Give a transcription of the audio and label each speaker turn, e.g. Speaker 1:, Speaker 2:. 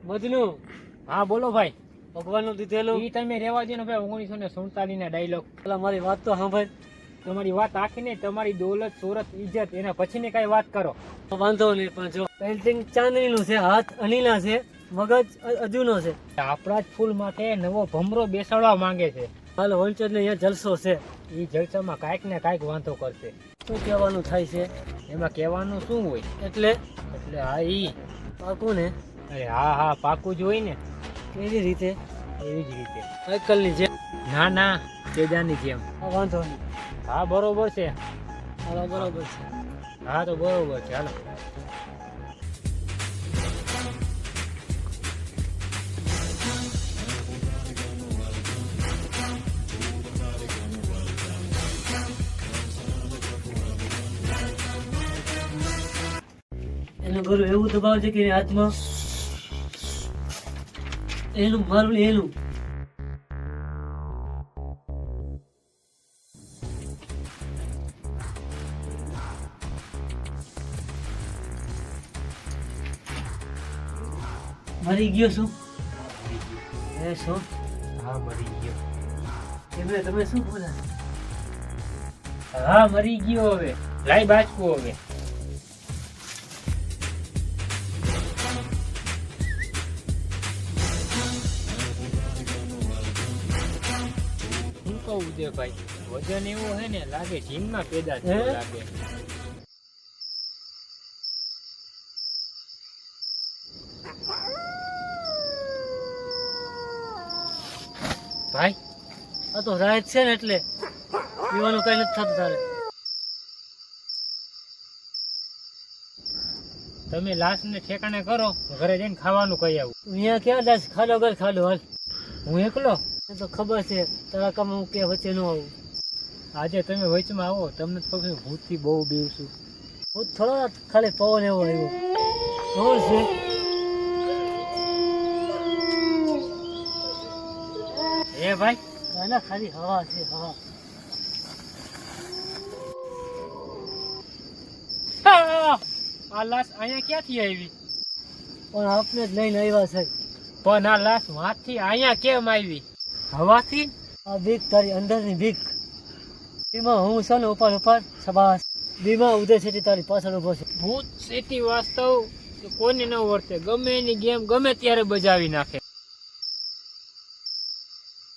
Speaker 1: મજનુ
Speaker 2: હા બોલો ભાઈ.
Speaker 1: ભગવાનનું દીધેલું
Speaker 2: ઈ તમે રેવા દો ને ભાઈ 1947 ના ડાયલોગ.
Speaker 1: પેલા મારી વાત તો સાંભળ.
Speaker 2: તમારી વાત આખી ને તમારી દોલત સુરત ઇજ્જત એના પછી ને કઈ વાત કરો.
Speaker 1: વાંધો નહીં, પણ જો પેન્ટિંગ ચાંદનીનું છે, હાથ અનિલા છે, મગજ અજુનો છે.
Speaker 2: આપણા જ ફૂલ માટે નવો ભમરો બેસાડવા માંગે છે.
Speaker 1: હાલ વંચર ને અહીંયા જલસો છે.
Speaker 2: ઈ જલસામાં કાંઈક ને કાંઈક વાંધો કરશે.
Speaker 1: શું કહેવાનું થાય છે?
Speaker 2: એમાં કહેવાનું શું હોય?
Speaker 1: એટલે
Speaker 2: હા ઈ
Speaker 1: પાકું ને?
Speaker 2: અરે હા પાકું જ હોય ને.
Speaker 1: કેવી રીતે?
Speaker 2: એવી જ રીતે.
Speaker 1: સાયકલની જેમ?
Speaker 2: ના ના, તેજાની જેમ.
Speaker 1: વાંધો નહીં.
Speaker 2: હા બરોબર છે.
Speaker 1: હાલો બરોબર છે.
Speaker 2: હા તો બરોબર છે, હાલો.
Speaker 1: એનું ઘરું એવું દબાવ છે કે હાથમાં એનું મારું એનું મરી ગયો શું? એ શું?
Speaker 2: હા મરી ગયો.
Speaker 1: એમને તમે શું બોલા?
Speaker 2: હા મરી ગયો. હવે લાઈ બાચકું હવે. શું કહું છે ભાઈ, વજન એવું હે ને લાગે જીમમાં પેદા થયો લાગે.
Speaker 1: ભાઈ આ તો રાત છે ને એટલે પીવાનું કઈ નથી થતું તારે.
Speaker 2: તમે લાશ ને ઠેકાણે કરો, ઘરે જઈને ખાવાનું કહી આવું.
Speaker 1: અહીંયા ક્યાં જાય? ખાડો ઘર ખાડો હાલ.
Speaker 2: હું એકલો?
Speaker 1: એ તો ખબર છે તારા કામ હું કે વચ્ચે ન આવું.
Speaker 2: આજે તમે વચમાં આવો, તમને તો પગ ભૂતથી બહુ બીવ છું.
Speaker 1: હું થોડો ખાલી પવન એવો આવ્યો. ખબર છે
Speaker 2: એ ભાઈ
Speaker 1: એના ખાલી હવા છે, હવા.
Speaker 2: આ લાશ અહીંયા ક્યાંથી આવી?
Speaker 1: પણ આપને જ લઈને આવ્યા છે.
Speaker 2: પણ આ લાશ વાંથી અહીંયા કેમ આવી? હવાથી?
Speaker 1: આ બીક તારી અંદરની બીક. એમાં હું છે ને ઉપર સબાસ બીમાં ઉદય છે તારી પાછળ ઉભો છે.
Speaker 2: ભૂત સેટી વાસ્તવ કોઈને ન વર્તે, ગમે એની ગેમ ગમે ત્યારે બજાવી નાખે.